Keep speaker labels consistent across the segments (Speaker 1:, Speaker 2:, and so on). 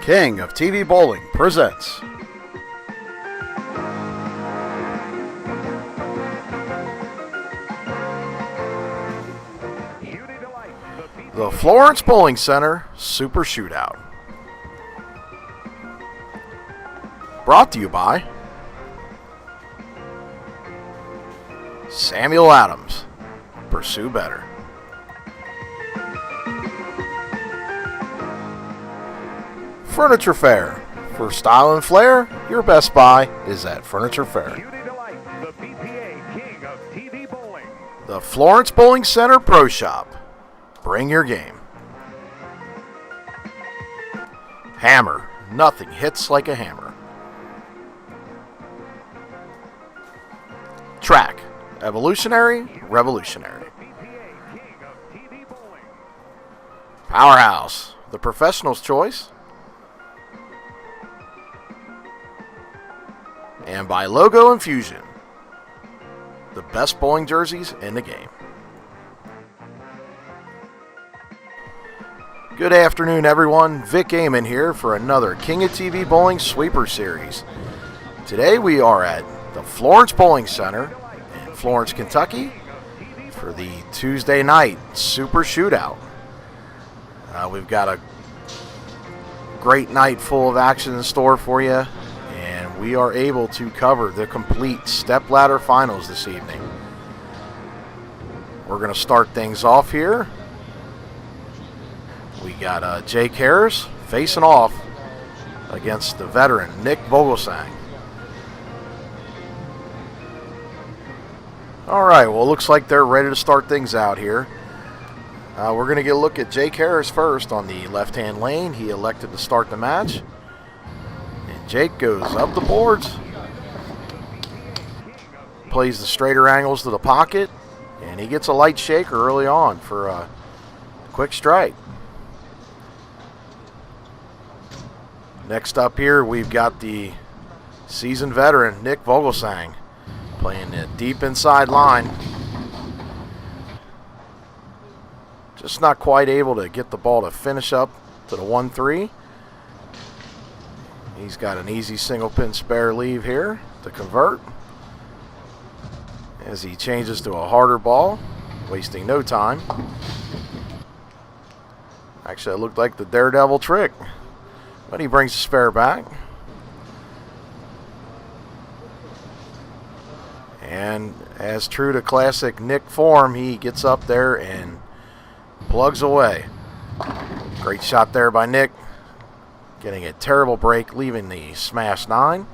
Speaker 1: King of TV Bowling presents the Florence Bowling Center Super Shootout. Brought to you by Samuel Adams. Pursue better. Furniture Fair. For style and flair, your best buy is at Furniture Fair. The Florence Bowling Center Pro Shop. Bring your game. Hammer. Nothing hits like a hammer. Track. Evolutionary, revolutionary. Powerhouse. The professional's choice. And by Logo Infusion, the best bowling jerseys in the game. Good afternoon, everyone. Vic Gaiman here for another King of TV Bowling Sweeper Series. Today we are at the Florence Bowling Center in Florence, Kentucky for the Tuesday night Super Shootout. We've got a great night full of action in store for you. We are able to cover the complete stepladder finals this evening. We're going to start things off here. We got Jake Harris facing off against the veteran Nick Vogelgesang. All right, well, it looks like they're ready to start things out here. We're going to get a look at Jake Harris first on the left-hand lane. He elected to start the match. Jake goes up the boards, plays the straighter angles to the pocket, and he gets a light shaker early on for a quick strike. Next up here, we've got the seasoned veteran, Nick Vogelgesang, playing it deep inside line. Just not quite able to get the ball to finish up to the 1-3. He's got an easy single pin spare leave here to convert as he changes to a harder ball, wasting no time. Actually, it looked like the daredevil trick, but he brings the spare back. And as true to classic Nick form, he gets up there and plugs away. Great shot there by Nick. Getting a terrible break, leaving the smash 9.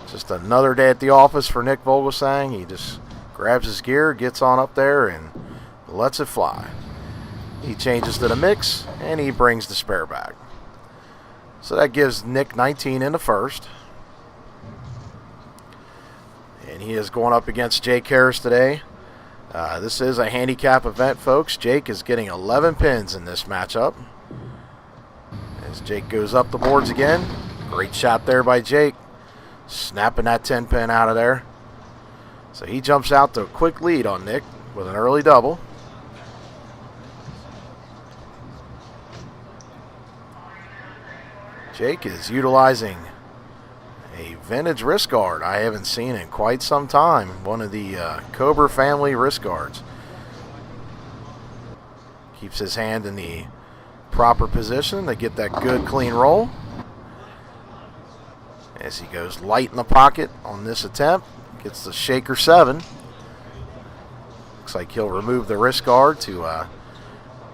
Speaker 1: Just another day at the office for Nick Vogelgesang. He just grabs his gear, gets on up there, and lets it fly. He changes to the mix, and he brings the spare back. So that gives Nick 19 in the first. And he is going up against Jake Harris today. This is a handicap event, folks. Jake is getting 11 pins in this matchup. As Jake goes up the boards again. Great shot there by Jake. Snapping that 10 pin out of there. So he jumps out to a quick lead on Nick with an early double. Jake is utilizing a vintage wrist guard I haven't seen in quite some time. One of the Cobra family wrist guards. Keeps his hand in the proper position to get that good clean roll. As he goes light in the pocket on this attempt. Gets the shaker 7. Looks like he'll remove the wrist guard to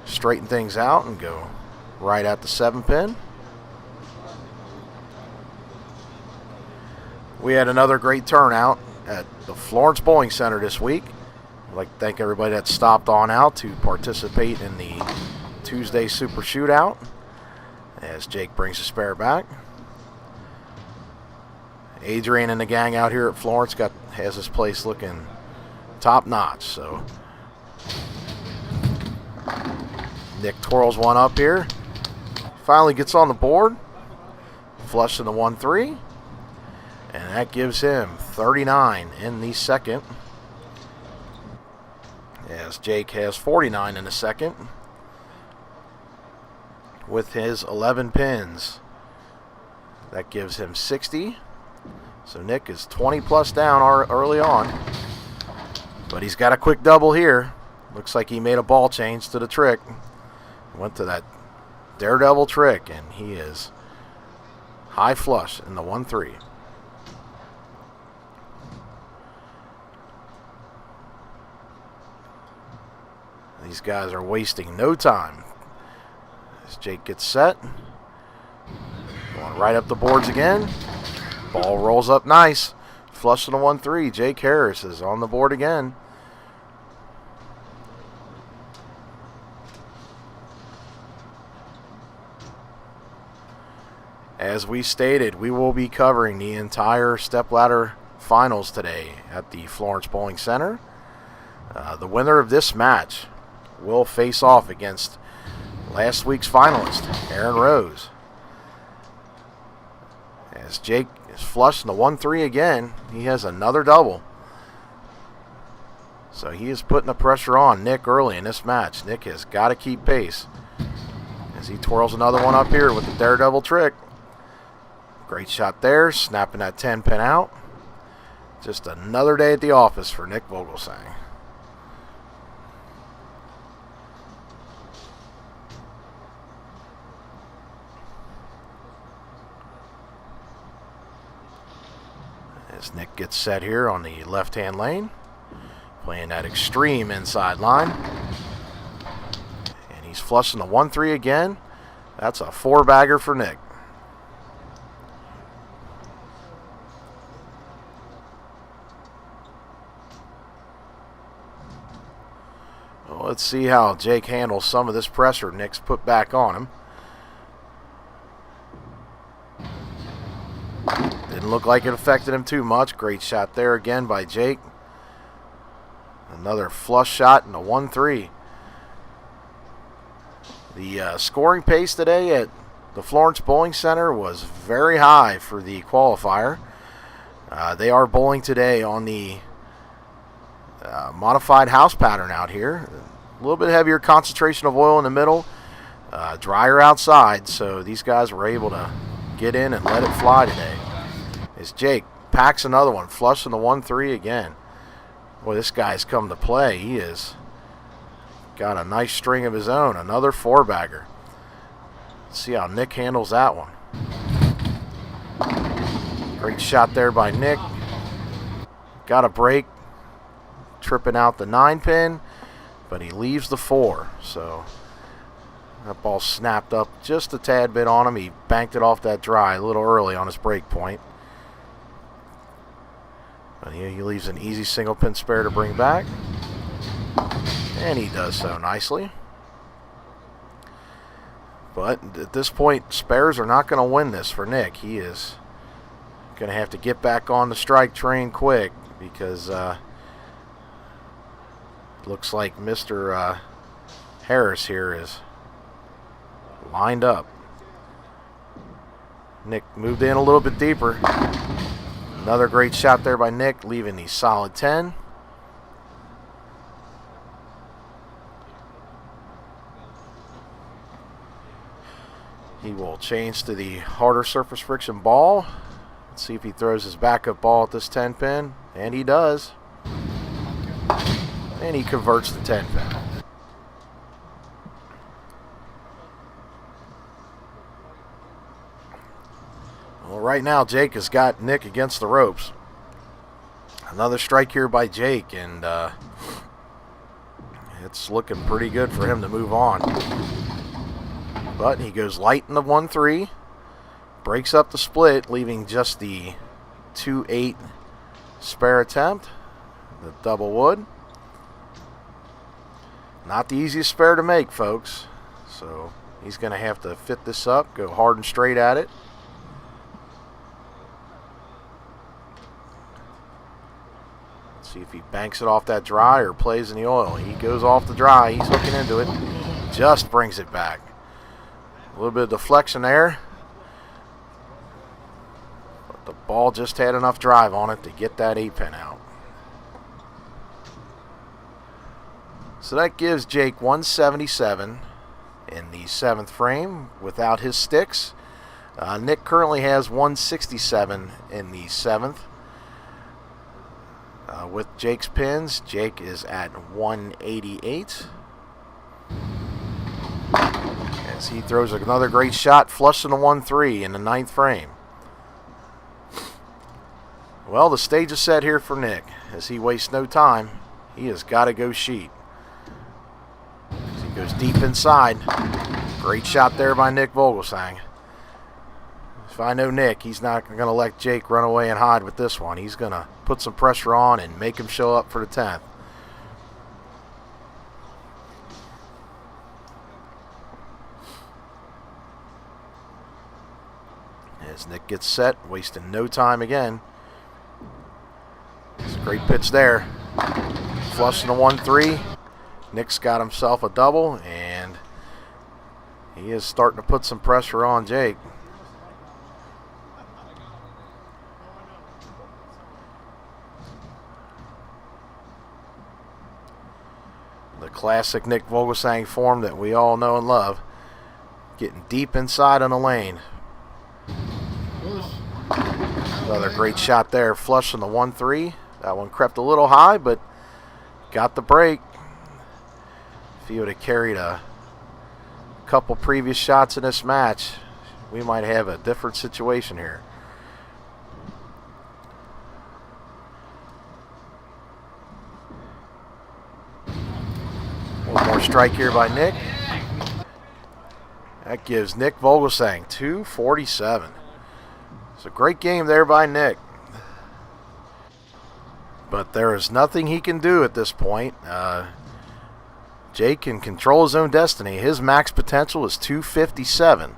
Speaker 1: straighten things out and go right at the 7 pin. We had another great turnout at the Florence Bowling Center this week. I'd like to thank everybody that stopped on out to participate in the Tuesday Super Shootout as Jake brings the spare back. Adrian and the gang out here at Florence has this place looking top notch. So Nick twirls one up here. Finally gets on the board. Flush in the 1-3. And that gives him 39 in the second. as Jake has 49 in the second with his 11 pins. That gives him 60. So Nick is 20 plus down early on. But he's got a quick double here. Looks like he made a ball change to the trick. Went to that daredevil trick, and he is high flush in the 1-3. These guys are wasting no time. As Jake gets set. Going right up the boards again. Ball rolls up nice. Flush in the 1-3. Jake Harris is on the board again. As we stated, we will be covering the entire stepladder finals today at the Florence Bowling Center. The winner of this match will face off against last week's finalist, Aaron Rose. As Jake is flush in the 1-3 again, he has another double. So he is putting the pressure on Nick early in this match. Nick has got to keep pace as he twirls another one up here with the daredevil trick. Great shot there, snapping that 10 pin out. Just another day at the office for Nick Vogelgesang. As Nick gets set here on the left-hand lane, playing that extreme inside line. And he's flushing the 1-3 again. That's a 4-bagger for Nick. Well, let's see how Jake handles some of this pressure Nick's put back on him. Didn't look like it affected him too much. Great shot there again by Jake. Another flush shot in the 1-3. The scoring pace today at the Florence Bowling Center was very high for the qualifier. They are bowling today on the modified house pattern out here. A little bit heavier concentration of oil in the middle. Drier outside, so these guys were able to get in and let it fly today. As Jake packs another one, flush in the 1-3 again. Boy, this guy's come to play. He has got a nice string of his own. Another 4-bagger. Let's see how Nick handles that one. Great shot there by Nick. Got a break. Tripping out the 9-pin, but he leaves the 4. So that ball snapped up just a tad bit on him. He banked it off that dry a little early on his break point. But he leaves an easy single pin spare to bring back. And he does so nicely. But at this point, spares are not going to win this for Nick. He is going to have to get back on the strike train quick because looks like Mr. Harris here is lined up. Nick moved in a little bit deeper. Another great shot there by Nick, leaving the solid 10. He will change to the harder surface friction ball. Let's see if he throws his backup ball at this 10 pin. And he does. And he converts the 10 pin. Well, right now Jake has got Nick against the ropes. Another strike here by Jake, and it's looking pretty good for him to move on. But he goes light in the 1-3, breaks up the split, leaving just the 2-8 spare attempt, the double wood. Not the easiest spare to make, folks. So he's going to have to fit this up, go hard and straight at it. See if he banks it off that dry or plays in the oil. He goes off the dry. He's hooking into it. Just brings it back. A little bit of deflection there. But the ball just had enough drive on it to get that 8-pin out. So that gives Jake 177 in the 7th frame without his sticks. Nick currently has 167 in the 7th. With Jake's pins, Jake is at 188. As he throws another great shot, flush in the 1-3 in the 9th frame. Well, the stage is set here for Nick. As he wastes no time, he has got to go sheet. As he goes deep inside. Great shot there by Nick Vogelgesang. If I know Nick, he's not going to let Jake run away and hide with this one. He's going to put some pressure on and make him show up for the 10th. As Nick gets set, wasting no time again. It's a great pitch there. Flushing the 1-3. Nick's got himself a double, and he is starting to put some pressure on Jake. The classic Nick Vogelgesang form that we all know and love. Getting deep inside on the lane. Another great shot there, flushing the 1-3. That one crept a little high, but got the break. If he would have carried a couple previous shots in this match, we might have a different situation here. One more strike here by Nick. That gives Nick Vogelgesang 247. It's a great game there by Nick. But there is nothing he can do at this point. Jake can control his own destiny. His max potential is 257.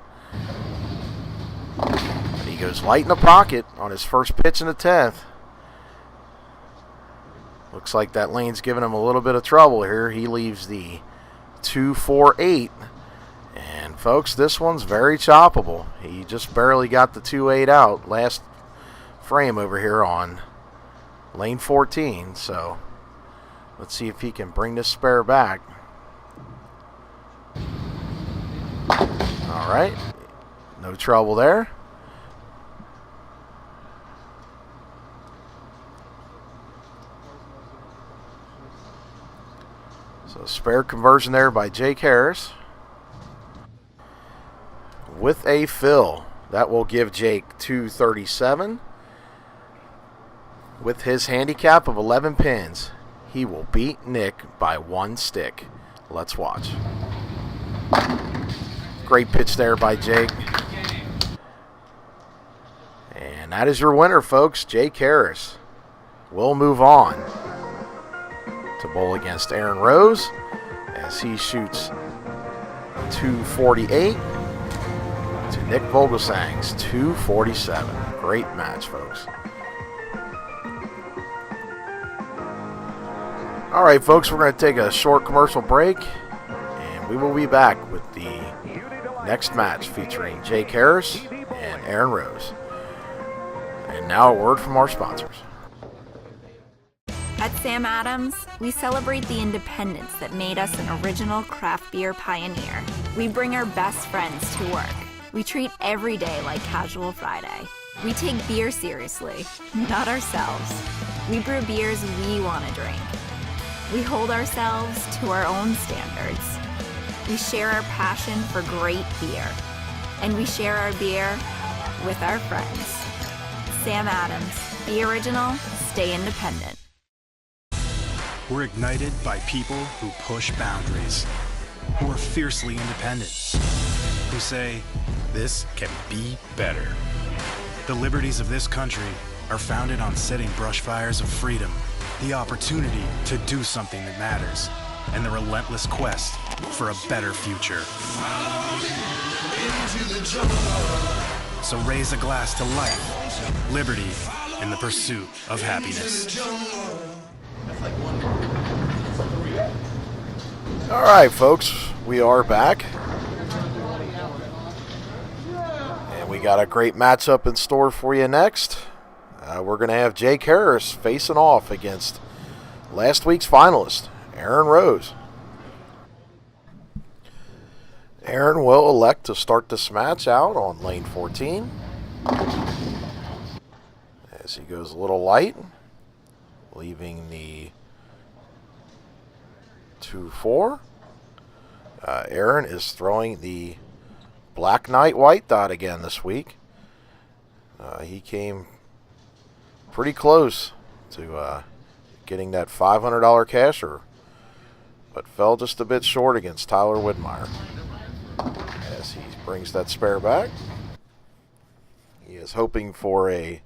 Speaker 1: And he goes light in the pocket on his first pitch in the 10th. Looks like that lane's giving him a little bit of trouble here. He leaves the 2-4-8. And folks, this one's very choppable. He just barely got the 2-8 out last frame over here on lane 14. So let's see if he can bring this spare back. All right, no trouble there. So spare conversion there by Jake Harris. With a fill, that will give Jake 237. With his handicap of 11 pins, he will beat Nick by 1 stick. Let's watch. Great pitch there by Jake. And that is your winner, folks. Jake Harris will move on to bowl against Aaron Rose as he shoots 248 to Nick Vogelgesang's 247. Great match, folks. All right, folks, we're going to take a short commercial break, and we will be back with the next match featuring Jake Harris and Aaron Rose. And now a word from our sponsors.
Speaker 2: At Sam Adams, we celebrate the independence that made us an original craft beer pioneer. We bring our best friends to work. We treat every day like Casual Friday. We take beer seriously, not ourselves. We brew beers we want to drink. We hold ourselves to our own standards. We share our passion for great beer. And we share our beer with our friends. Sam Adams, be original, stay independent.
Speaker 3: We're ignited by people who push boundaries, who are fiercely independent, who say, this can be better. The liberties of this country are founded on setting brush fires of freedom, the opportunity to do something that matters, and the relentless quest for a better future. So raise a glass to life, liberty, and the pursuit of happiness.
Speaker 1: All right, folks, we are back. And we got a great matchup in store for you next. We're going to have Jake Harris facing off against last week's finalist, Aaron Rose. Aaron will elect to start this match out on lane 14. As he goes a little light, leaving the 2-4. Aaron is throwing the Black Knight White Dot again this week. He came pretty close to getting that $500 casher, but fell just a bit short against Tyler Widmeyer. As he brings that spare back, he is hoping for a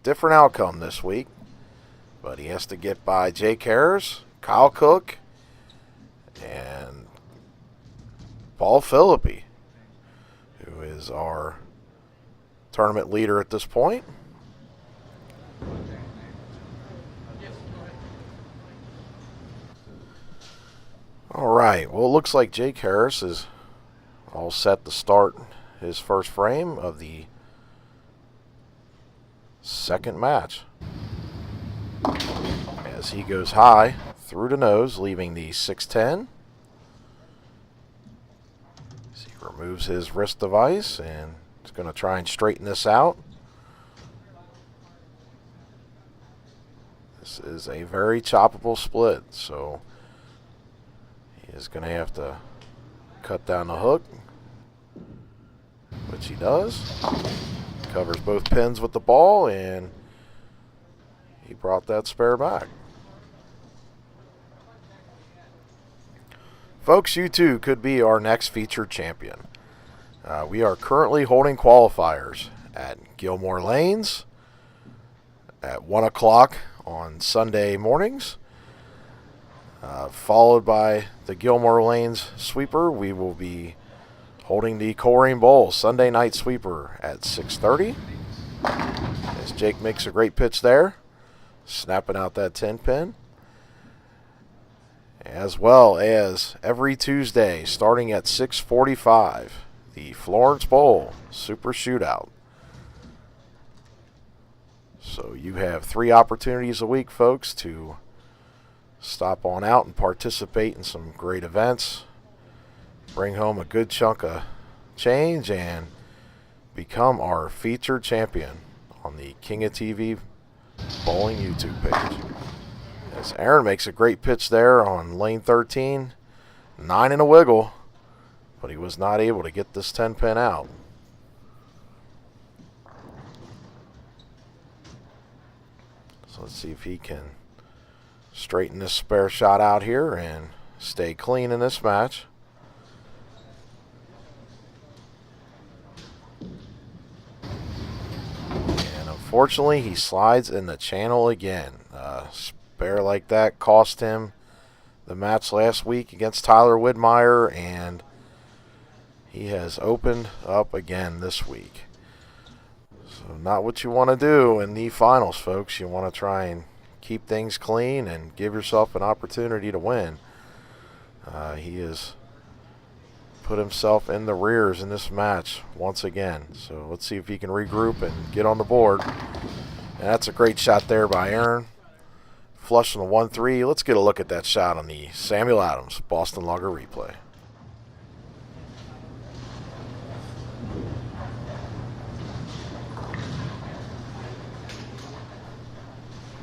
Speaker 1: different outcome this week, but he has to get by Jake Harris, Kyle Cook, and Paul Phillipy, who is our tournament leader at this point. All right, well, it looks like Jake Harris is all set to start his first frame of the second match. As he goes high through the nose, leaving the 6-10. As he removes his wrist device and is going to try and straighten this out. This is a very choppable split, so he is going to have to cut down the hook, which he does. Covers both pins with the ball, and he brought that spare back. Folks, you too could be our next featured champion. We are currently holding qualifiers at Gilmore Lanes at 1 o'clock on Sunday mornings. Followed by the Gilmore Lanes sweeper, we will be holding the Coleraine Bowl Sunday night sweeper at 6:30. As Jake makes a great pitch there, snapping out that 10 pin. As well as every Tuesday, starting at 6:45, the Florence Bowl Super Shootout. So you have 3 opportunities a week, folks, to stop on out and participate in some great events. Bring home a good chunk of change and become our featured champion on the King of TV Bowling YouTube page. As Aaron makes a great pitch there on lane 13, 9 and a wiggle, but he was not able to get this 10 pin out. So let's see if he can straighten this spare shot out here and stay clean in this match. And unfortunately, he slides in the channel again. Spare like that cost him the match last week against Tyler Widmeyer, and he has opened up again this week. So not what you want to do in the finals, folks. You want to try and keep things clean and give yourself an opportunity to win. He has put himself in the rears in this match once again. So let's see if he can regroup and get on the board. And that's a great shot there by Aaron. Flush on the 1-3. Let's get a look at that shot on the Samuel Adams Boston Lager replay.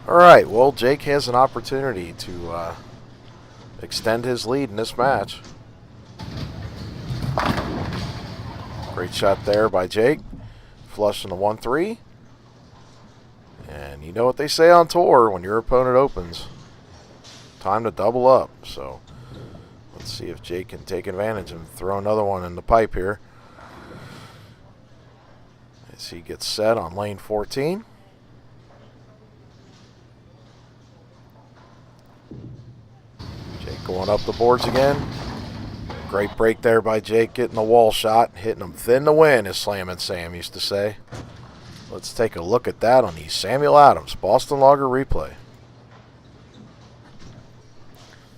Speaker 1: All right, well, Jake has an opportunity to extend his lead in this match. Great shot there by Jake. Flush on the 1-3. And you know what they say on tour, when your opponent opens, time to double up. So let's see if Jake can take advantage and throw another one in the pipe here. As he gets set on lane 14. Jake going up the boards again. Great break there by Jake, getting the wall shot, hitting him thin to win, as Slam and Sam used to say. Let's take a look at that on the Samuel Adams Boston Lager replay.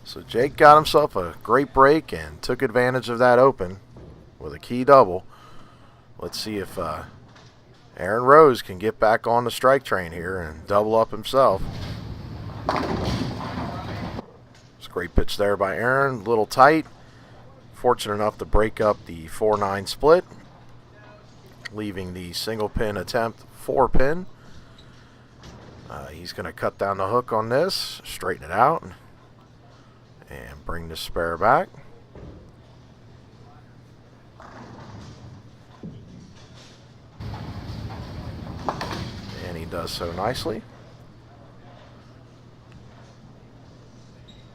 Speaker 1: So Jake got himself a great break and took advantage of that open with a key double. Let's see if Aaron Rose can get back on the strike train here and double up himself. It's a great pitch there by Aaron, a little tight. fortunate enough to break up the 4-9 split, leaving the single pin attempt 4-pin. He's going to cut down the hook on this, straighten it out, and bring the spare back. And he does so nicely.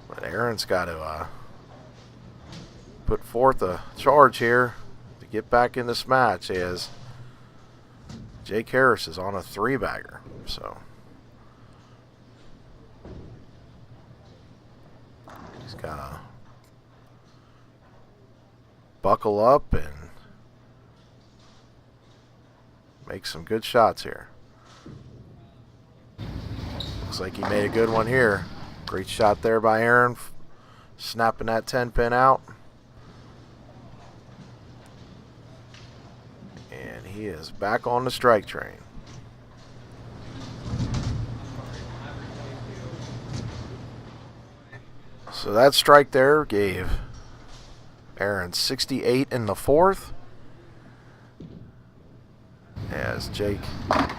Speaker 1: But Aaron's got to put forth a charge here to get back in this match, as Jake Harris is on a 3-bagger. So he's got to buckle up and make some good shots here. Looks like he made a good one here. Great shot there by Aaron, snapping that 10-pin out. And he is back on the strike train. So that strike there gave Aaron 68 in the 4th, as Jake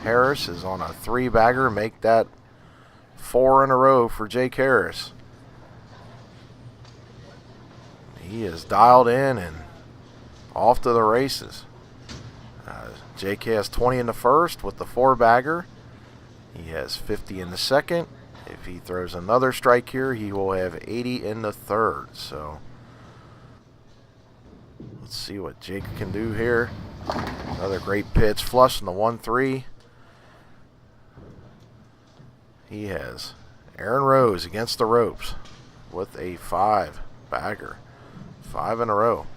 Speaker 1: Harris is on a 3-bagger, make that 4 in a row for Jake Harris. He is dialed in and off to the races. Jake has 20 in the 1st with the 4-bagger. He has 50 in the 2nd. If he throws another strike here, he will have 80 in the 3rd. So let's see what Jake can do here. Another great pitch, flush in the 1-3. He has Aaron Rose against the ropes with a 5-bagger. 5 in a row.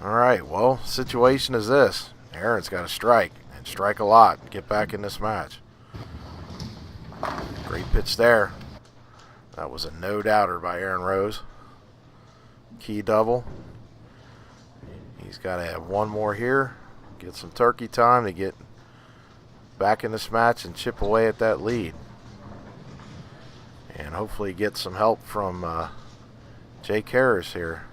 Speaker 1: Alright, well, situation is this. Aaron's got to strike, and strike a lot, and get back in this match. Great pitch there. That was a no-doubter by Aaron Rose. Key double. He's got to have one more here. Get some turkey time to get back in this match and chip away at that lead. And hopefully get some help from Jake Harris here.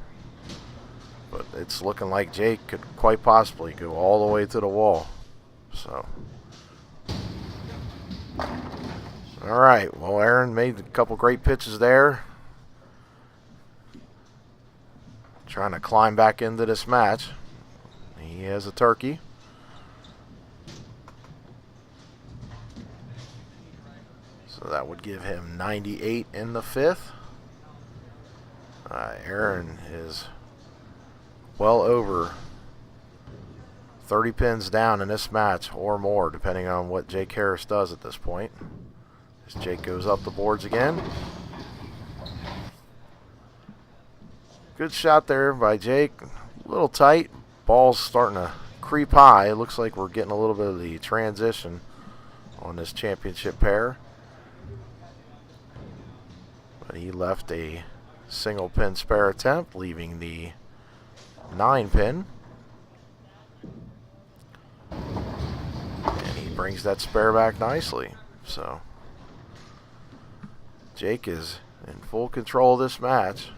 Speaker 1: But it's looking like Jake could quite possibly go all the way to the wall. So, alright, well, Aaron made a couple great pitches there. Trying to climb back into this match. He has a turkey. So that would give him 98 in the 5th. Aaron is well over 30 pins down in this match or more, depending on what Jake Harris does at this point. As Jake goes up the boards again. Good shot there by Jake. A little tight. Ball's starting to creep high. It looks like we're getting a little bit of the transition on this championship pair. But he left a single pin spare attempt, leaving the 9-pin. And he brings that spare back nicely. So Jake is in full control of this match.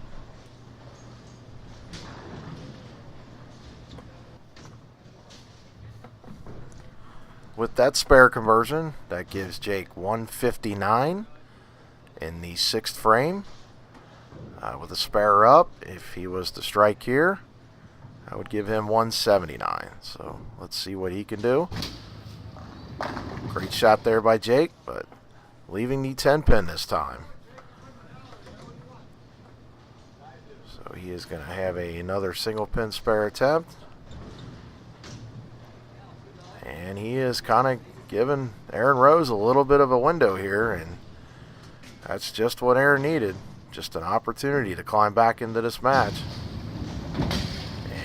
Speaker 1: With that spare conversion, that gives Jake 159 in the 6th frame. With a spare up, if he was to strike here, I would give him 179. So let's see what he can do. Great shot there by Jake, but leaving the 10-pin this time. So he is going to have another single pin spare attempt. And he is kind of giving Aaron Rose a little bit of a window here, and that's just what Aaron needed. Just an opportunity to climb back into this match.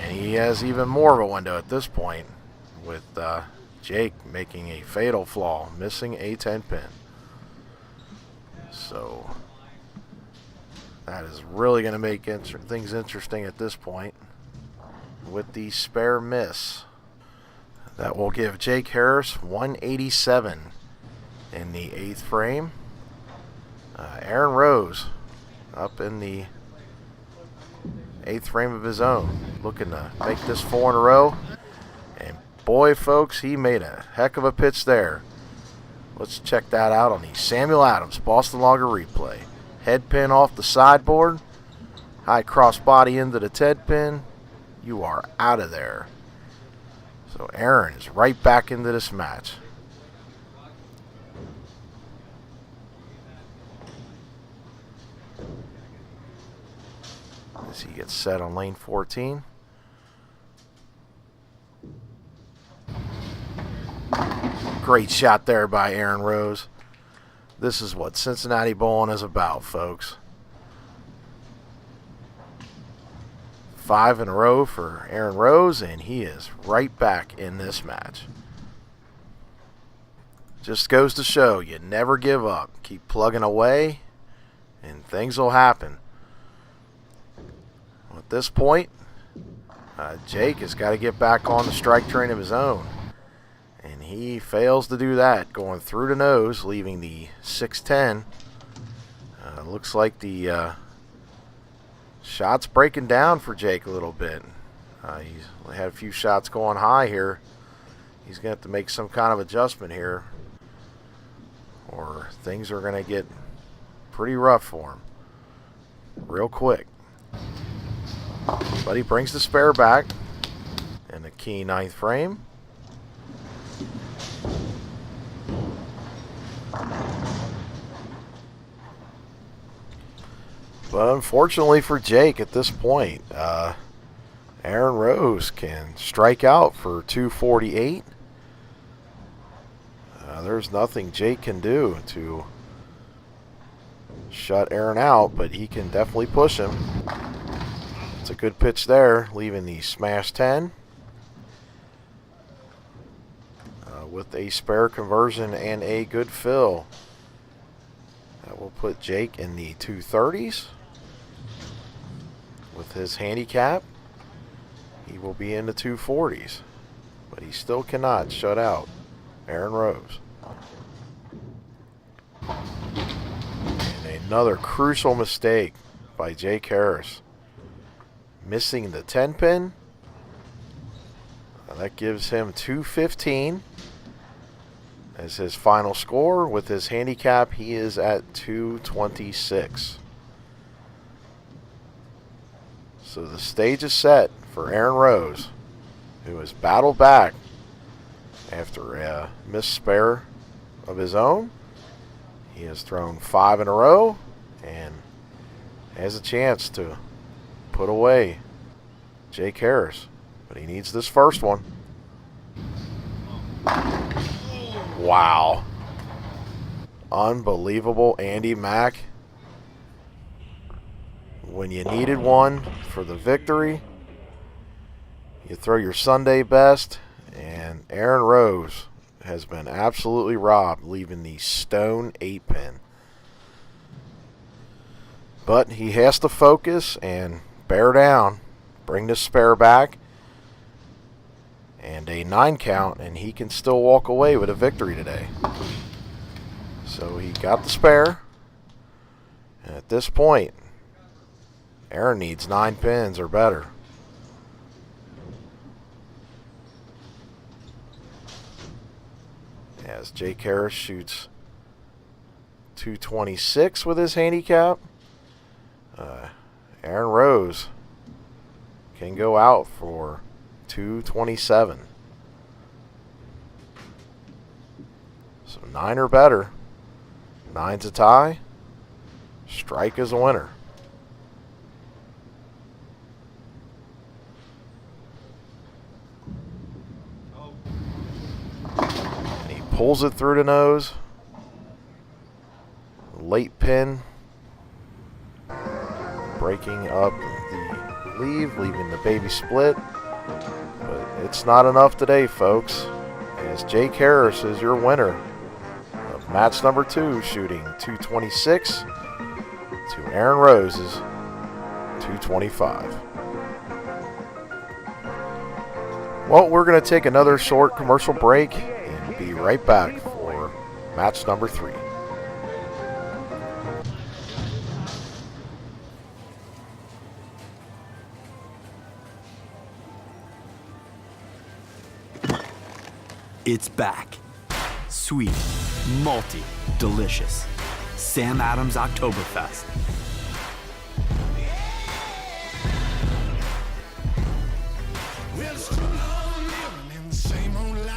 Speaker 1: And he has even more of a window at this point, with Jake making a fatal flaw, missing a 10-pin. So that is really going to make things interesting at this point with the spare miss. That will give Jake Harris 187 in the 8th frame. Aaron Rose up in the 8th frame of his own. Looking to make this 4 in a row. And boy, folks, he made a heck of a pitch there. Let's check that out on the Samuel Adams Boston Lager replay. Head pin off the sideboard. High cross body into the Ted pin. You are out of there. So Aaron is right back into this match. As he gets set on lane 14. Great shot there by Aaron Rose. This is what Cincinnati bowling is about, folks. 5 in a row for Aaron Rose, and he is right back in this match. Just goes to show you never give up. Keep plugging away, and things will happen. At this point, Jake has got to get back on the strike train of his own. And he fails to do that, going through the nose, leaving the 6-10. Looks like the shot's breaking down for Jake a little bit. He's had a few shots going high here. He's going to have to make some kind of adjustment here, or things are going to get pretty rough for him real quick. But he brings the spare back in the key 9th frame. But unfortunately for Jake at this point, Aaron Rose can strike out for 248. There's nothing Jake can do to shut Aaron out, but he can definitely push him. It's a good pitch there, leaving the smash 10. With a spare conversion and a good fill. That will put Jake in the 230s. With his handicap, he will be in the 240s. But he still cannot shut out Aaron Rose. And another crucial mistake by Jake Harris. Missing the 10 pin. That gives him 215 as his final score. With his handicap, he is at 226. So the stage is set for Aaron Rose, who has battled back after a missed spare of his own. He has thrown 5 in a row and has a chance to put away Jake Harris. But he needs this first one. Wow. Unbelievable Andy Mack. When you needed one for the victory, you throw your Sunday best, and Aaron Rose has been absolutely robbed, leaving the stone 8 pin. But he has to focus and bear down, bring this spare back, and a 9 count, and he can still walk away with a victory today. So he got the spare, and at this point, Aaron needs 9 pins or better. As Jake Harris shoots 226 with his handicap, Aaron Rose can go out for 227. So 9 or better. 9's a tie. Strike is a winner. And he pulls it through the nose. Late pin. Breaking up the leave, leaving the baby split. But it's not enough today, folks, as Jake Harris is your winner of match number 2, shooting 226 to Aaron Rose's 225. Well, we're going to take another short commercial break and be right back for match number 3.
Speaker 4: It's back. Sweet, malty, delicious. Sam Adams Oktoberfest.
Speaker 5: Well, it's too long living in the same old lies.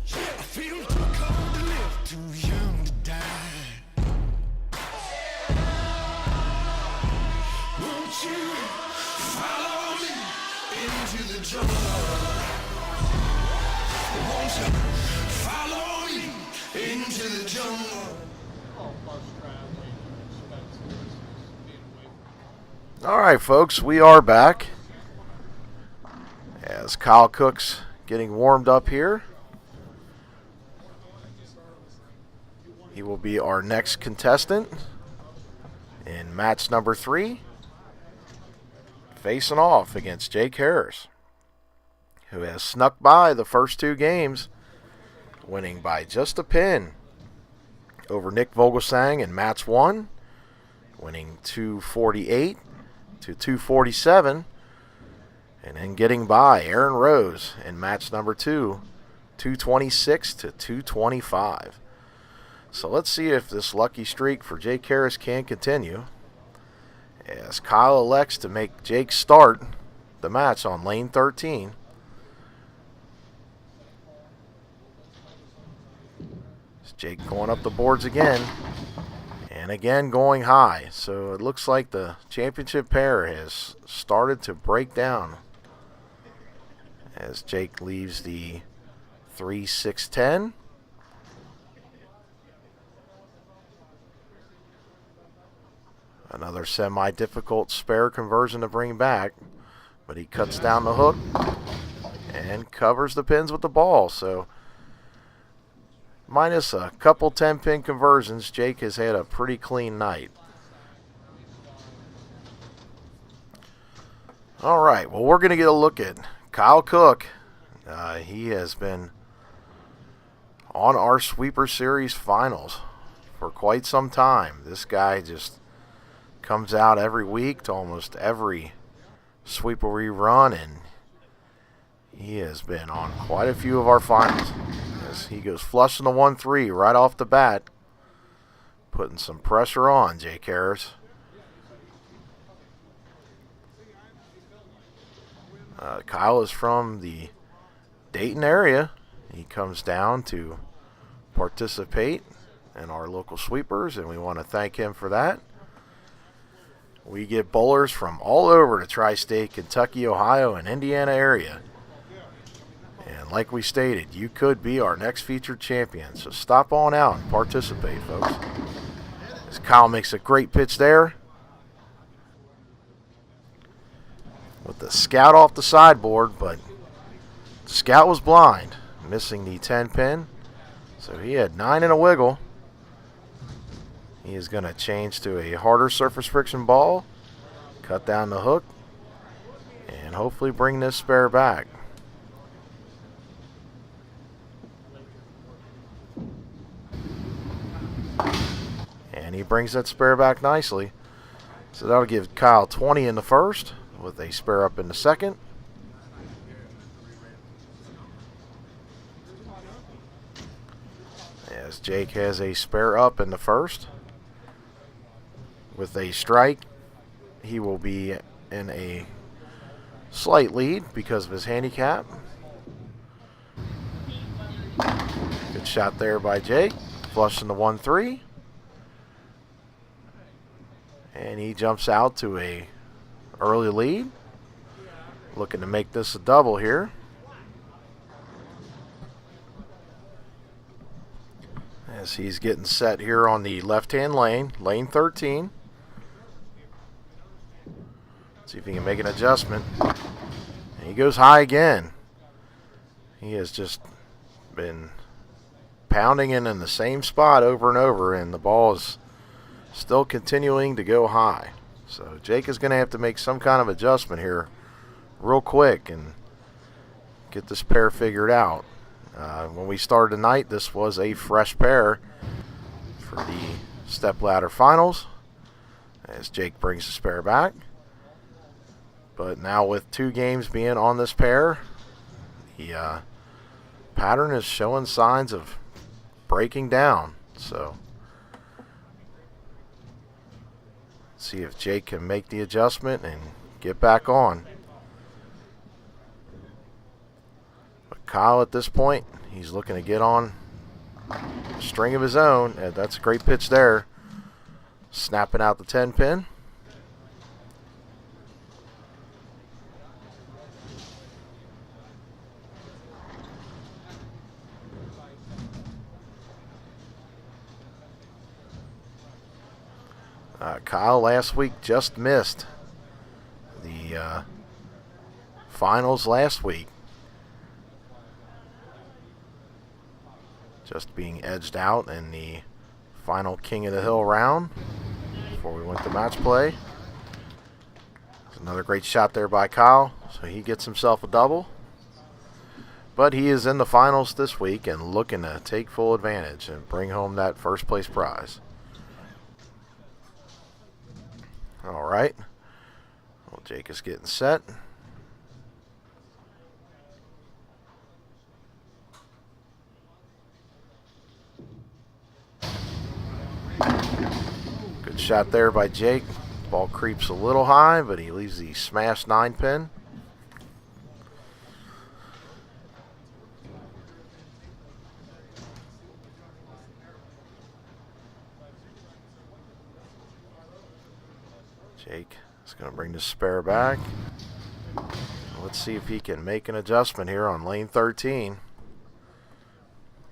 Speaker 5: Yeah, I feel too cold to live, too young to die. Won't you follow me into the jungle? Won't you follow me into the jungle?
Speaker 1: All right, folks, we are back as Kyle Cook's getting warmed up here. He will be our next contestant in match number 3, facing off against Jake Harris, who has snuck by the first 2 games, winning by just a pin over Nick Vogelgesang in match 1, winning 248 to 247, and then getting by Aaron Rose in match number 2, 226 to 225. So let's see if this lucky streak for Jake Harris can continue, as Kyle elects to make Jake start the match on lane 13. It's Jake going up the boards again. And again going high. So it looks like the championship pair has started to break down as Jake leaves the 3-6-10. Another semi-difficult spare conversion to bring back, but he cuts down the hook and covers the pins with the ball. So minus a couple 10-pin conversions, Jake has had a pretty clean night. All right, well, we're going to get a look at Kyle Cook. He has been on our Sweeper Series finals for quite some time. This guy just comes out every week to almost every sweeper we run, and he has been on quite a few of our finals. As he goes flushing the 1-3 right off the bat, putting some pressure on Jake Harris. Kyle is from the Dayton area. He comes down to participate in our local sweepers, and we want to thank him for that. We get bowlers from all over the tri-state, Kentucky, Ohio, and Indiana area. And like we stated, you could be our next featured champion. So stop on out and participate, folks. As Kyle makes a great pitch there, with the scout off the sideboard, but the scout was blind, missing the 10-pin. So he had 9 in a wiggle. He is going to change to a harder surface friction ball, cut down the hook, and hopefully bring this spare back. And he brings that spare back nicely. So that'll give Kyle 20 in the first, with a spare up in the second. As Jake has a spare up in the first. With a strike, he will be in a slight lead because of his handicap. Good shot there by Jake. Flushing the 1-3. And he jumps out to a early lead. Looking to make this a double here. As he's getting set here on the left-hand lane, lane 13. See if he can make an adjustment. And he goes high again. He has just been pounding in the same spot over and over, and the ball is still continuing to go high. So Jake is going to have to make some kind of adjustment here real quick and get this pair figured out. When we started tonight, this was a fresh pair for the stepladder finals, as Jake brings the spare back. But now with 2 games being on this pair, The pattern is showing signs of breaking down. So see if Jake can make the adjustment and get back on. But Kyle at this point, he's looking to get on a string of his own. And that's a great pitch there. Snapping out the 10 pin. Kyle last week just missed the finals last week. Just being edged out in the final King of the Hill round before we went to match play. There's another great shot there by Kyle, so he gets himself a double. But he is in the finals this week and looking to take full advantage and bring home that first place prize. All right. Well, Jake is getting set. Good shot there by Jake. Ball creeps a little high, but he leaves the smash 9 pin. Jake is going to bring the spare back. Let's see if he can make an adjustment here on lane 13.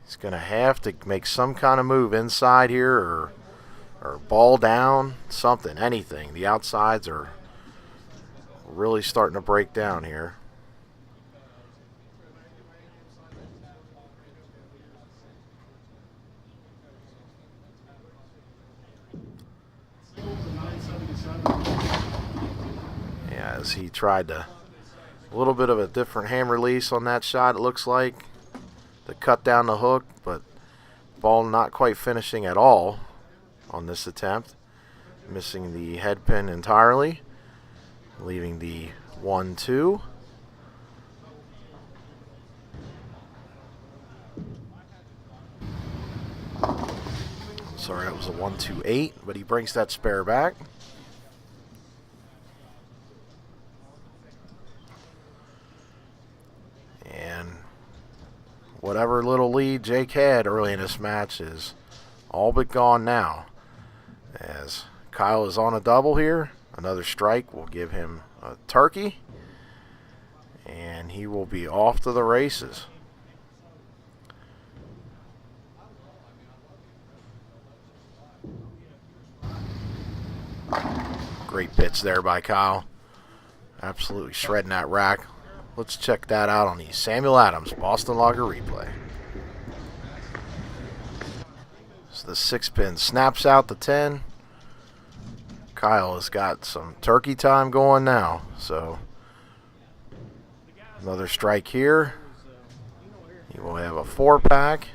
Speaker 1: He's going to have to make some kind of move inside here or ball down, something, anything. The outsides are really starting to break down here. As he tried to, a little bit of a different hand release on that shot, it looks like, to cut down the hook, but ball not quite finishing at all on this attempt, missing the head pin entirely, leaving the 1-2. Sorry, that was a 1-2-8, but he brings that spare back. And whatever little lead Jake had early in this match is all but gone now. As Kyle is on a double here, another strike will give him a turkey, and he will be off to the races. Great pitch there by Kyle. Absolutely shredding that rack. Let's check that out on the Samuel Adams Boston Lager replay. So the 6 pin snaps out the 10. Kyle has got some turkey time going now. So another strike here. He will have a 4-pack.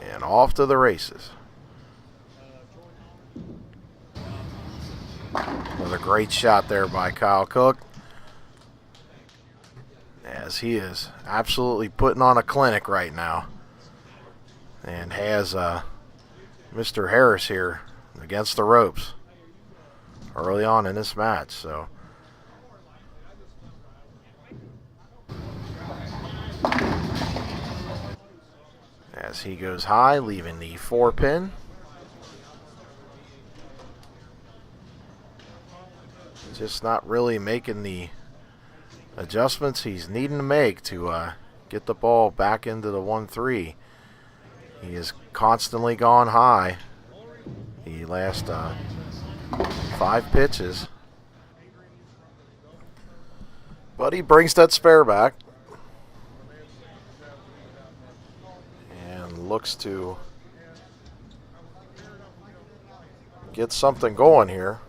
Speaker 1: And off to the races. Another great shot there by Kyle Cook, as he is absolutely putting on a clinic right now and has Mr. Harris here against the ropes early on in this match. So as he goes high, leaving the 4 pin. Just not really making the adjustments he's needing to make to get the ball back into the 1-3. He has constantly gone high the last 5 pitches. But he brings that spare back and looks to get something going here.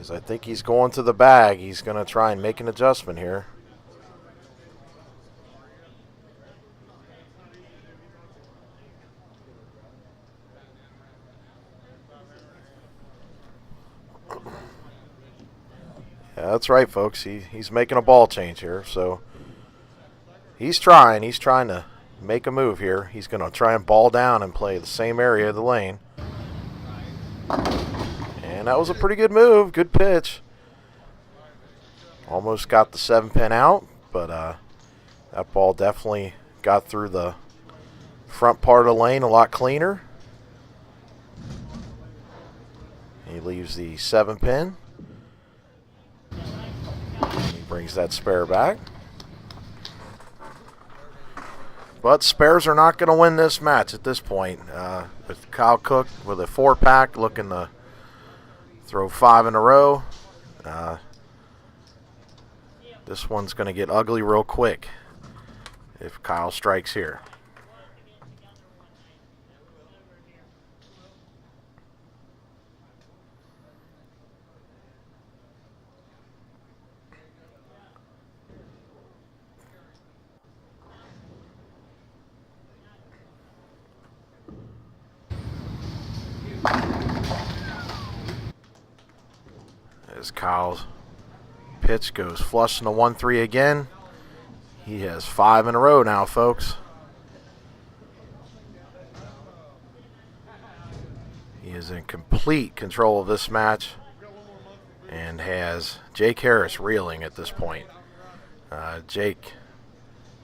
Speaker 1: As I think he's going to the bag. He's going to try and make an adjustment here. Yeah, that's right, folks. He's making a ball change here, so he's trying. He's trying to make a move here. He's going to try and ball down and play the same area of the lane. And that was a pretty good move. Good pitch. Almost got the 7-pin out, but that ball definitely got through the front part of the lane a lot cleaner. He leaves the 7-pin. He brings that spare back. But spares are not going to win this match at this point. With Kyle Cook with a 4-pack looking to throw 5 in a row. This one's going to get ugly real quick if Kyle strikes here. As Kyle's pitch goes flush in the 1-3 again. He has 5 in a row now, folks. He is in complete control of this match and has Jake Harris reeling at this point. Jake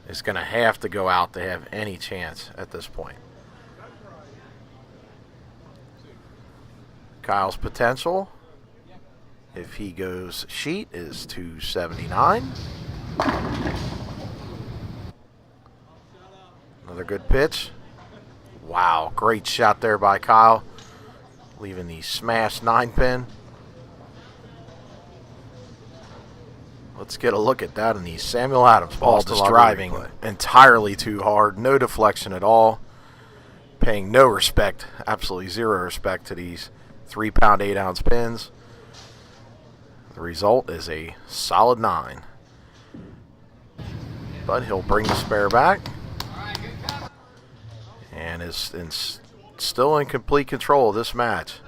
Speaker 1: is going to have to go out to have any chance at this point. Kyle's potential, if he goes sheet, is 279. Another good pitch. Wow, great shot there by Kyle, leaving the smash 9-pin. Let's get a look at that in the Samuel Adams ball. Just driving entirely too hard. No deflection at all. Paying no respect, absolutely zero respect to these 3-pound, 8-ounce pins. The result is a solid 9. But he'll bring the spare back. And is still in complete control of this match.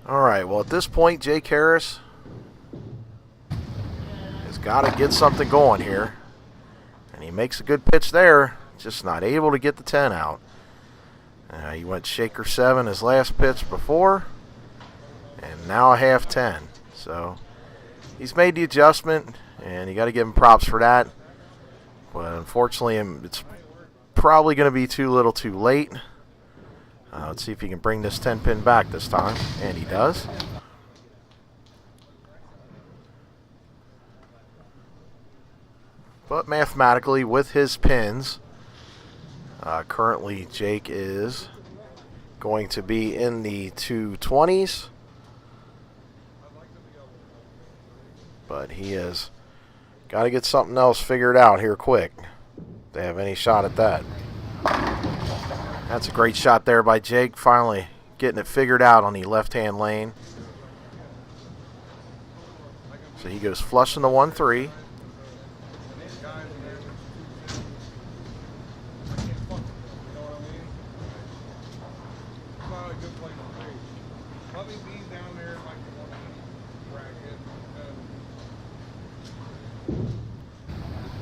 Speaker 1: Alright, well at this point, Jake Harris has got to get something going here. And he makes a good pitch there, just not able to get the 10 out. He went shaker 7 his last pitch before, and now a half 10. So he's made the adjustment, and you got to give him props for that. But unfortunately, it's probably going to be too little too late. Let's see if he can bring this 10-pin back this time, and he does. But mathematically, with his pins, currently Jake is going to be in the 220s. But he has got to get something else figured out here quick if they have any shot at that. That's a great shot there by Jake, finally getting it figured out on the left-hand lane. So he goes flush in the 1-3.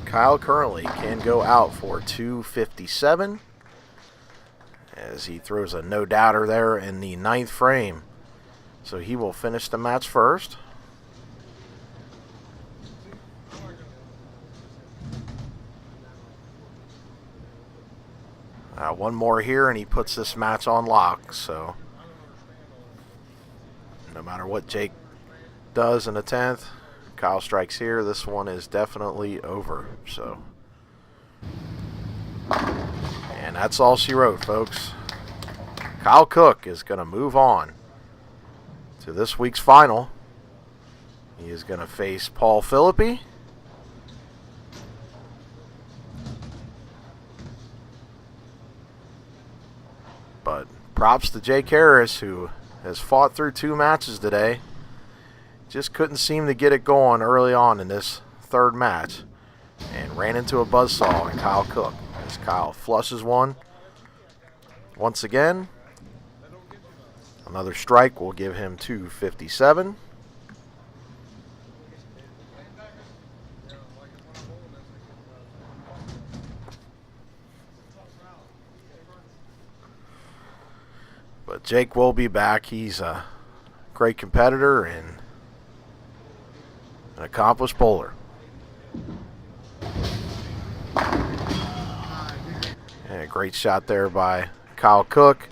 Speaker 1: Kyle currently can go out for 257 as he throws a no-doubter there in the 9th frame. So he will finish the match first. One more here and he puts this match on lock. So no matter what Jake does in the 10th, Kyle strikes here, this one is definitely over. So, and that's all she wrote, folks. Kyle Cook is going to move on to this week's final. He is going to face Paul Phillipy. But props to Jake Harris, who has fought through 2 matches today. Just couldn't seem to get it going early on in this 3rd match. And ran into a buzzsaw in Kyle Cook. As Kyle flushes one once again. Another strike will give him 257. But Jake will be back. He's a great competitor and an accomplished bowler. And a great shot there by Kyle Cook.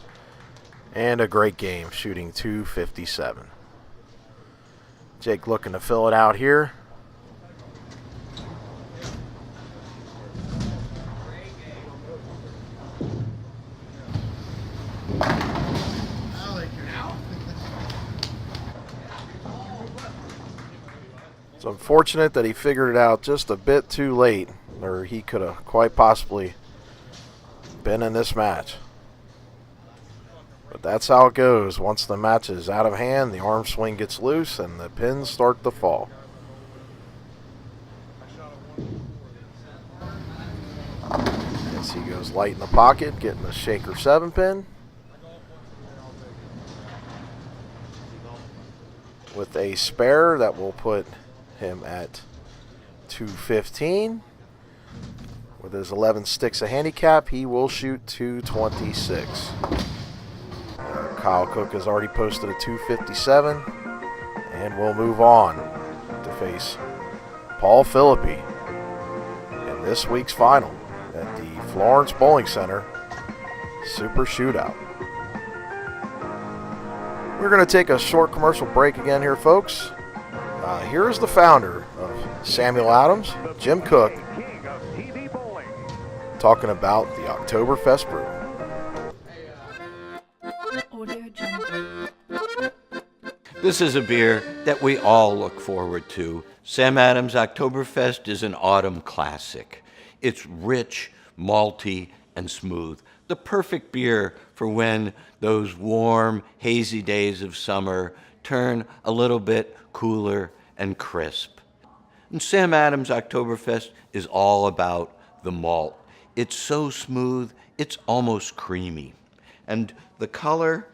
Speaker 1: And a great game, shooting 257. Jake looking to fill it out here. It's unfortunate that he figured it out just a bit too late, or he could have quite possibly been in this match. But that's how it goes. Once the match is out of hand, the arm swing gets loose and the pins start to fall. As he goes light in the pocket, getting the shaker 7 pin. With a spare that will put him at 215. With his 11 sticks of handicap, he will shoot 226. Kyle Cook has already posted a 257, and we'll move on to face Paul Phillipy in this week's final at the Florence Bowling Center Super Shootout. We're going to take a short commercial break again here, folks. Here is the founder of Samuel Adams, Jim Cook, talking about the Oktoberfest brew.
Speaker 6: This is a beer that we all look forward to. Sam Adams Oktoberfest is an autumn classic. It's rich, malty, and smooth. The perfect beer for when those warm, hazy days of summer turn a little bit cooler and crisp. And Sam Adams Oktoberfest is all about the malt. It's so smooth, it's almost creamy. And the color,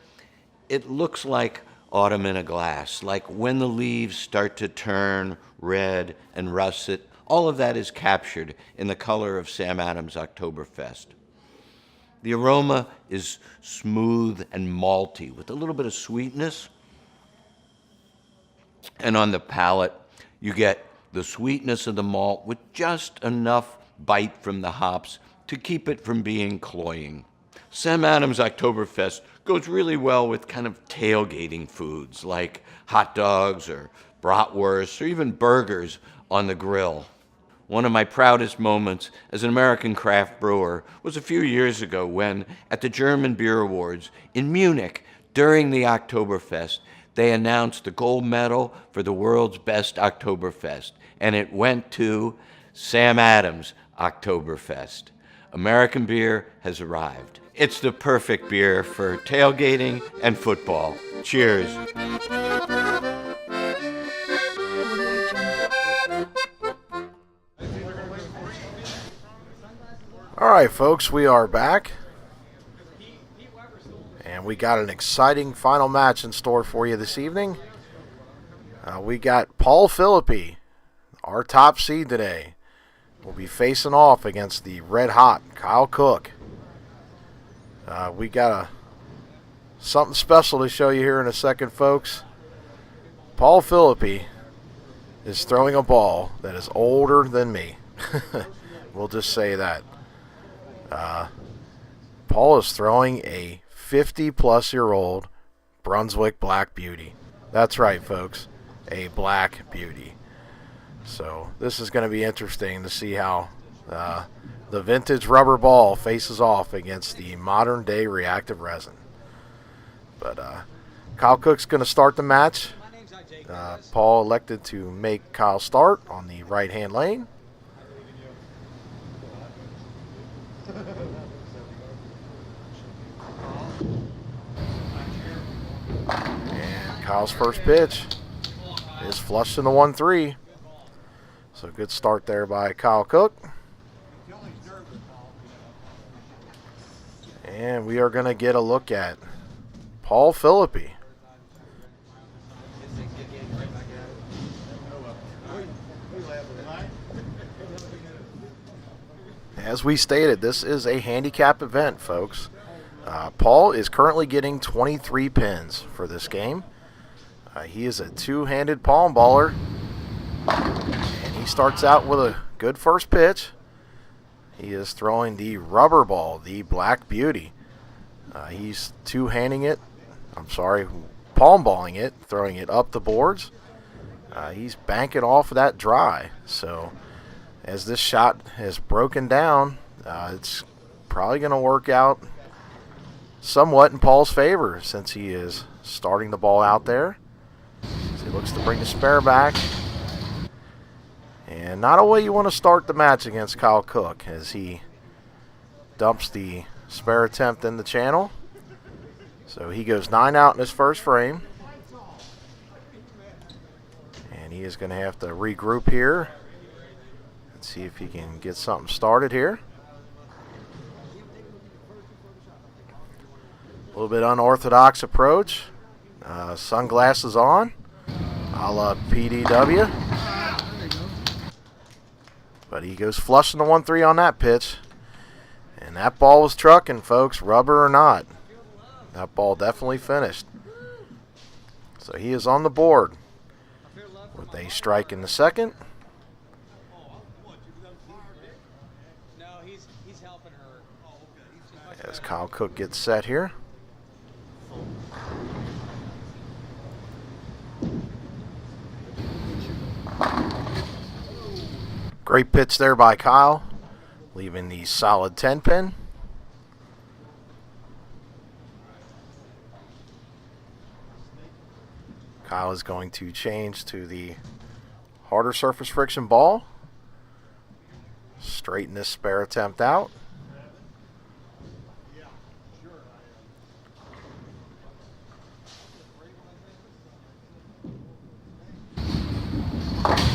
Speaker 6: it looks like autumn in a glass, like when the leaves start to turn red and russet. All of that is captured in the color of Sam Adams Oktoberfest. The aroma is smooth and malty with a little bit of sweetness. And on the palate, you get the sweetness of the malt with just enough bite from the hops to keep it from being cloying. Sam Adams Oktoberfest goes really well with kind of tailgating foods like hot dogs or bratwurst or even burgers on the grill. One of my proudest moments as an American craft brewer was a few years ago when, at the German Beer Awards in Munich during the Oktoberfest, they announced the gold medal for the world's best Oktoberfest, and it went to Sam Adams Oktoberfest. American beer has arrived. It's the perfect beer for tailgating and football. Cheers.
Speaker 1: All right, folks, we are back. And we got an exciting final match in store for you this evening. We got Paul Phillipy, our top seed today, will be facing off against the red-hot Kyle Cook. We got something special to show you here in a second, folks. Paul Phillipy is throwing a ball that is older than me. We'll just say that. Paul is throwing a 50-plus-year-old Brunswick Black Beauty. That's right, folks, a Black Beauty. So this is going to be interesting to see how the vintage rubber ball faces off against the modern-day reactive resin. But Kyle Cook's going to start the match. Paul elected to make Kyle start on the right-hand lane. And Kyle's first pitch is flushed in the 1-3. So good start there by Kyle Cook. And we are going to get a look at Paul Phillipy. As we stated, this is a handicap event, folks. Paul is currently getting 23 pins for this game. He is a two-handed palm baller, and he starts out with a good first pitch. He is throwing the rubber ball, the Black Beauty. He's palm balling it, throwing it up the boards. He's banking off of that dry. So as this shot has broken down, it's probably going to work out somewhat in Paul's favor since he is starting the ball out there. So he looks to bring the spare back. And not a way you want to start the match against Kyle Cook as he dumps the spare attempt in the channel. So he goes 9 out in his first frame. And he is going to have to regroup here and see if he can get something started here. A little bit unorthodox approach. Sunglasses on, a la PDW. But he goes flushing the 1-3 on that pitch. And that ball was trucking, folks, rubber or not. That ball definitely finished. So he is on the board with a strike in the second. As Kyle Cook gets set here. Great pitch there by Kyle, leaving the solid 10 pin. Kyle is going to change to the harder surface friction ball. Straighten this spare attempt out.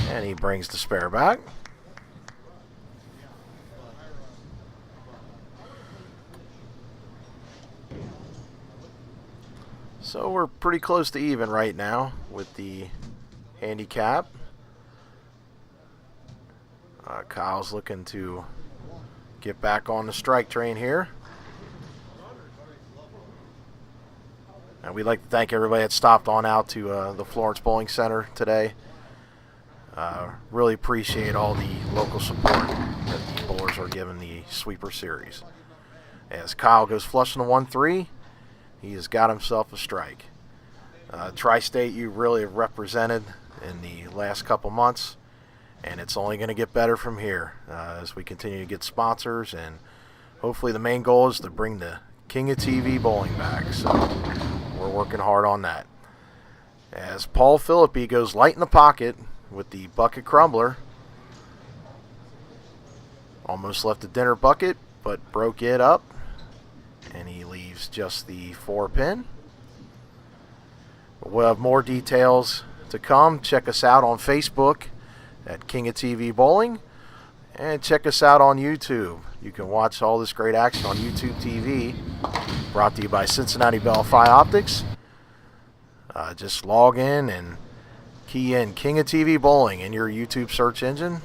Speaker 1: And he brings the spare back. So we're pretty close to even right now with the handicap. Kyle's looking to get back on the strike train here. And we'd like to thank everybody that stopped on out to the Florence Bowling Center today. Really appreciate all the local support that the bowlers are giving the sweeper series. As Kyle goes flushing the 1-3, he has got himself a strike. Tri-State you really have represented in the last couple months, and it's only going to get better from here as we continue to get sponsors, and hopefully the main goal is to bring the King of TV bowling back. So we're working hard on that. As Paul Phillipy goes light in the pocket with the bucket crumbler. Almost left the dinner bucket, but broke it up. And he leaves just the 4-pin. We'll have more details to come. Check us out on Facebook at King of TV Bowling. And check us out on YouTube. You can watch all this great action on YouTube TV. Brought to you by Cincinnati Bellfly Optics. Just log in and key in King of TV Bowling in your YouTube search engine.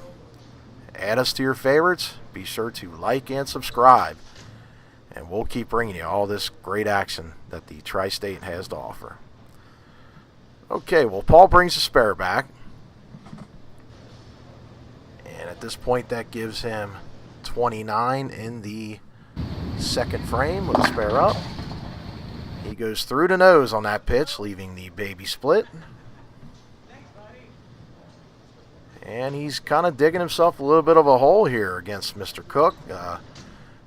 Speaker 1: Add us to your favorites. Be sure to like and subscribe. And we'll keep bringing you all this great action that the Tri-State has to offer. Okay, well, Paul brings the spare back. And at this point, that gives him 29 in the second frame with the spare up. He goes through the nose on that pitch, leaving the baby split. And he's kind of digging himself a little bit of a hole here against Mr. Cook.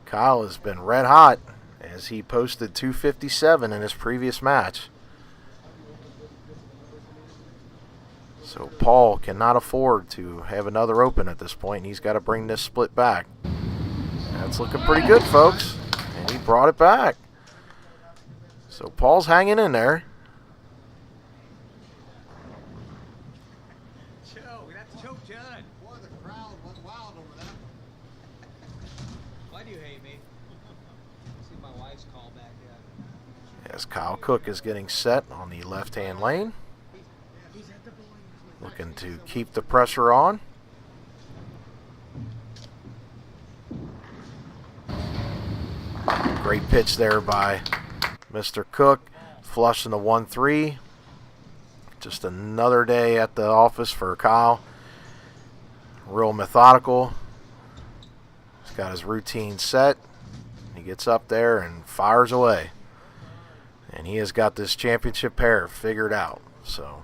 Speaker 1: Kyle has been red hot as he posted 257 in his previous match. So Paul cannot afford to have another open at this point. He's got to bring this split back. That's looking pretty good, folks. And he brought it back. So Paul's hanging in there.
Speaker 7: That's Joe John.
Speaker 5: Boy, the crowd went wild over that.
Speaker 7: Why do you hate me?
Speaker 1: As Kyle Cook is getting set on the left-hand lane. Looking to keep the pressure on. Great pitch there by Mr. Cook. Flushing the 1-3. Just another day at the office for Kyle. Real methodical. He's got his routine set. He gets up there and fires away. And he has got this championship pair figured out. So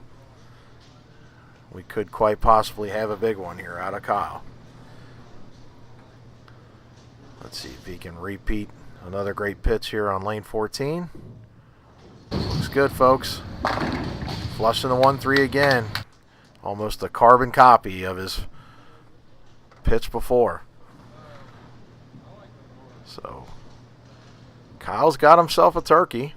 Speaker 1: we could quite possibly have a big one here out of Kyle. Let's see if he can repeat another great pitch here on lane 14. Looks good, folks. Flushing the 1-3 again. Almost a carbon copy of his pitch before. So Kyle's got himself a turkey.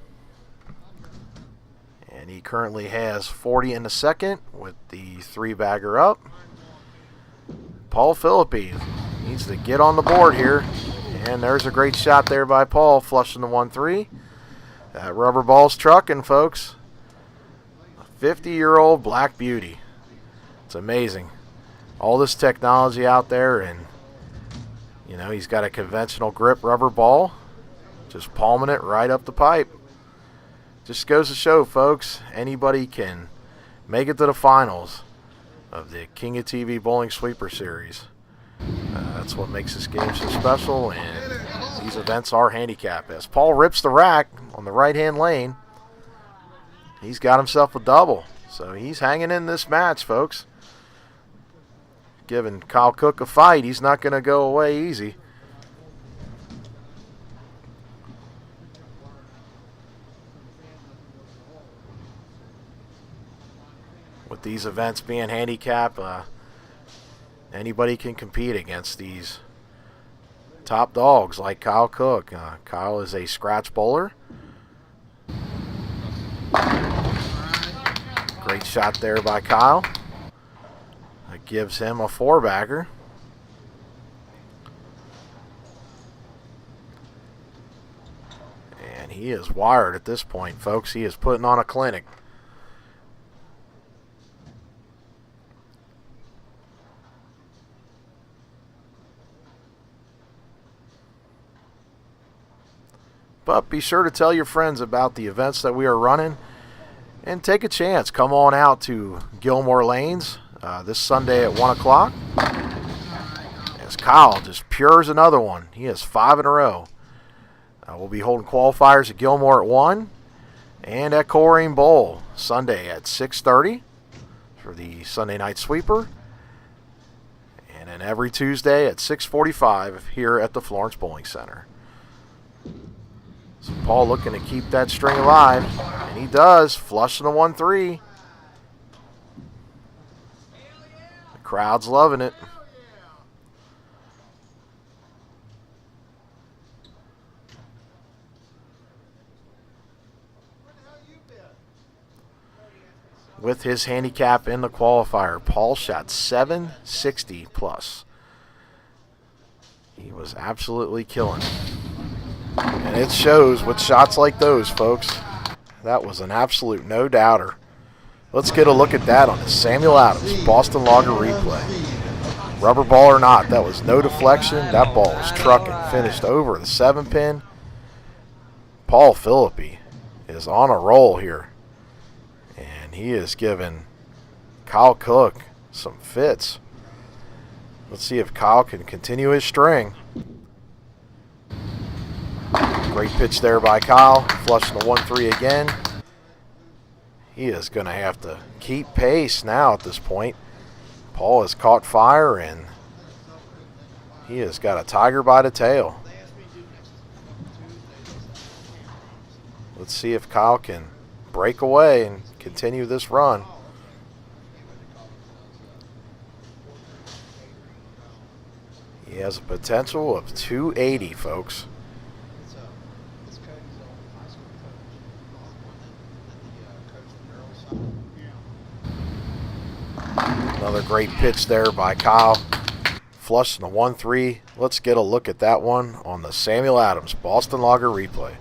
Speaker 1: And he currently has 40 in the second with the 3-bagger up. Paul Phillipy needs to get on the board here. And there's a great shot there by Paul, flushing the 1-3. That rubber ball's trucking, folks. A 50-year-old Black Beauty. It's amazing. All this technology out there, and you know, he's got a conventional grip rubber ball. Just palming it right up the pipe. Just goes to show, folks, anybody can make it to the finals of the King of TV Bowling Sweeper Series. That's what makes this game so special, and these events are handicapped. As Paul rips the rack on the right-hand lane, he's got himself a double. So he's hanging in this match, folks. Giving Kyle Cook a fight. He's not going to go away easy. With these events being handicapped, anybody can compete against these top dogs like Kyle Cook. Kyle is a scratch bowler. Great shot there by Kyle. That gives him a 4-bagger. And he is wired at this point, folks. He is putting on a clinic. But be sure to tell your friends about the events that we are running and take a chance. Come on out to Gilmore Lanes this Sunday at 1 o'clock. As Kyle just pures another one. He has 5 in a row. We'll be holding qualifiers at Gilmore at 1 and at Coleraine Bowl Sunday at 6:30 for the Sunday night sweeper. And then every Tuesday at 6:45 here at the Florence Bowling Center. So Paul looking to keep that string alive, and he does, flushing the 1-3. The crowd's loving it. With his handicap in the qualifier, Paul shot 760 plus. He was absolutely killing it. And it shows with shots like those, folks. That was an absolute no-doubter. Let's get a look at that on the Samuel Adams Boston Lager replay. Rubber ball or not, that was no deflection. That ball was trucking, finished over the 7-pin. Paul Phillipy is on a roll here. And he is giving Kyle Cook some fits. Let's see if Kyle can continue his string. Great pitch there by Kyle, flushing the 1-3 again. He is going to have to keep pace now at this point. Paul has caught fire, and he has got a tiger by the tail. Let's see if Kyle can break away and continue this run. He has a potential of 280, folks. Another great pitch there by Kyle. Flush in the 1-3. Let's get a look at that one on the Samuel Adams Boston Lager replay.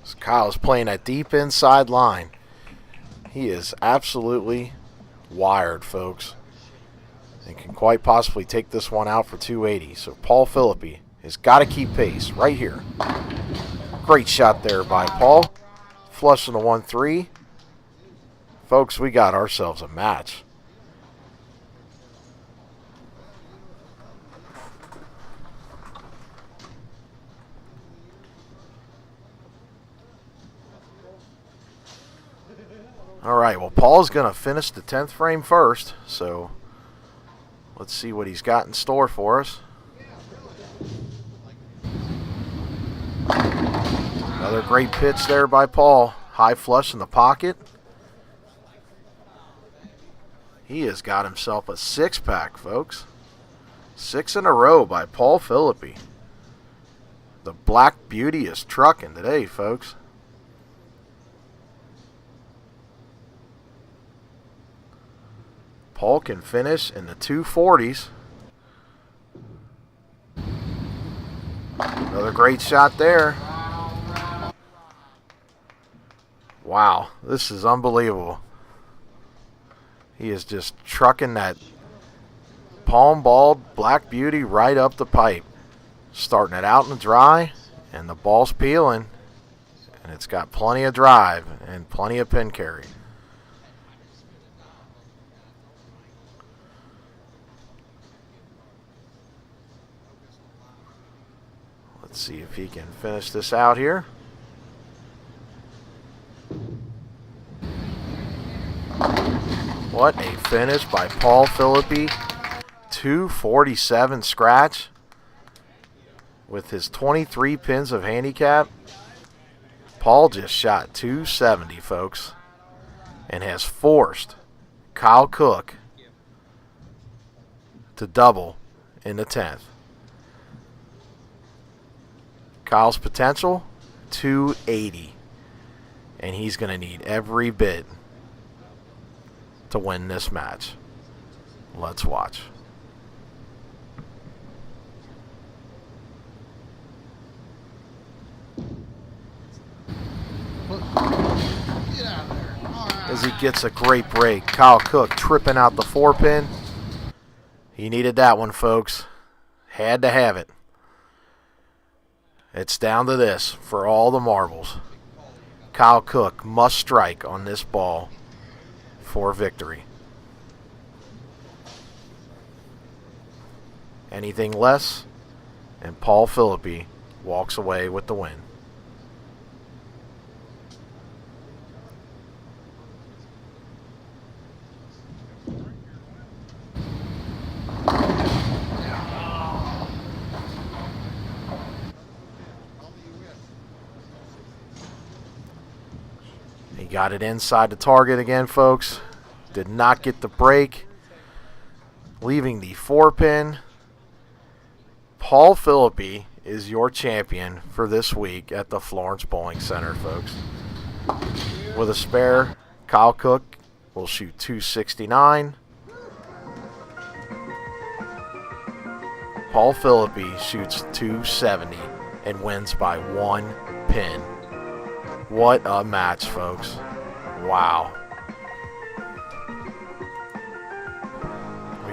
Speaker 1: So Kyle's playing that deep inside line. He is absolutely wired, folks, and can quite possibly take this one out for 280. So Paul Phillipy has got to keep pace right here. Great shot there by Paul. Flush in the 1-3. Folks, we got ourselves a match. All right, well, Paul's going to finish the 10th frame first, so let's see what he's got in store for us. Another great pitch there by Paul. High flush in the pocket. He has got himself a 6-pack, folks. 6 in a row by Paul Phillipy. The Black Beauty is trucking today, folks. Paul can finish in the 240s. Another great shot there. Wow, this is unbelievable. He is just trucking that palm ball Black Beauty right up the pipe. Starting it out in the dry, and the ball's peeling, and it's got plenty of drive and plenty of pin carry. Let's see if he can finish this out here. What a finish by Paul Phillipy. 247 scratch with his 23 pins of handicap. Paul just shot 270, folks, and has forced Kyle Cook to double in the 10th. Kyle's potential, 280. And he's going to need every bit to win this match. Let's watch. As he gets a great break, Kyle Cook tripping out the 4-pin. He needed that one, folks. Had to have it. It's down to this for all the marbles. Kyle Cook must strike on this ball for victory. Anything less, and Paul Phillipy walks away with the win. He got it inside the target again, folks. Did not get the break. Leaving the 4-pin. Paul Phillipy is your champion for this week at the Florence Bowling Center, folks. With a spare, Kyle Cook will shoot 269. Paul Phillipy shoots 270 and wins by 1 pin. What a match, folks. Wow.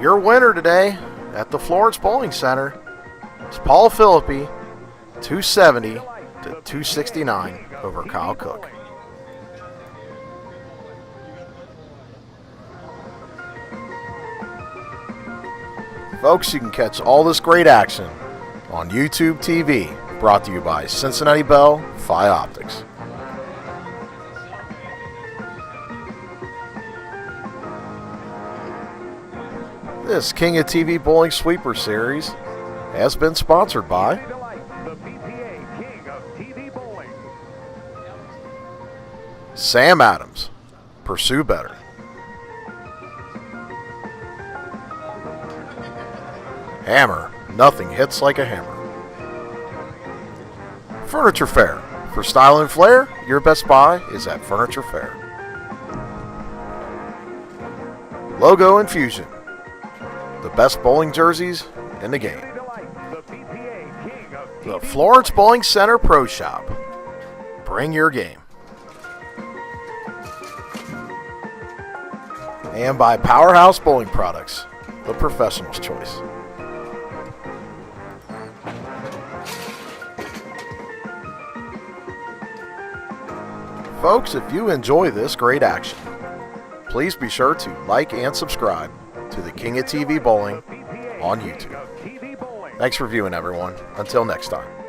Speaker 1: Your winner today at the Florence Bowling Center is Paul Phillipy, 270 to 269 over Kyle Cook. Folks, you can catch all this great action on YouTube TV, brought to you by Cincinnati Bell Phi Optics. This King of TV Bowling Sweeper Series has been sponsored by Sam Adams, Pursue Better. Hammer, nothing hits like a hammer. Furniture Fair, for style and flair, your best buy is at Furniture Fair. Logo Infusion, the best bowling jerseys in the game. The Florence Bowling Center Pro Shop. Bring your game. And by Powerhouse Bowling Products, the professional's choice. Folks, if you enjoy this great action, please be sure to like and subscribe to the King of TV Bowling on YouTube. Thanks for viewing, everyone. Until next time.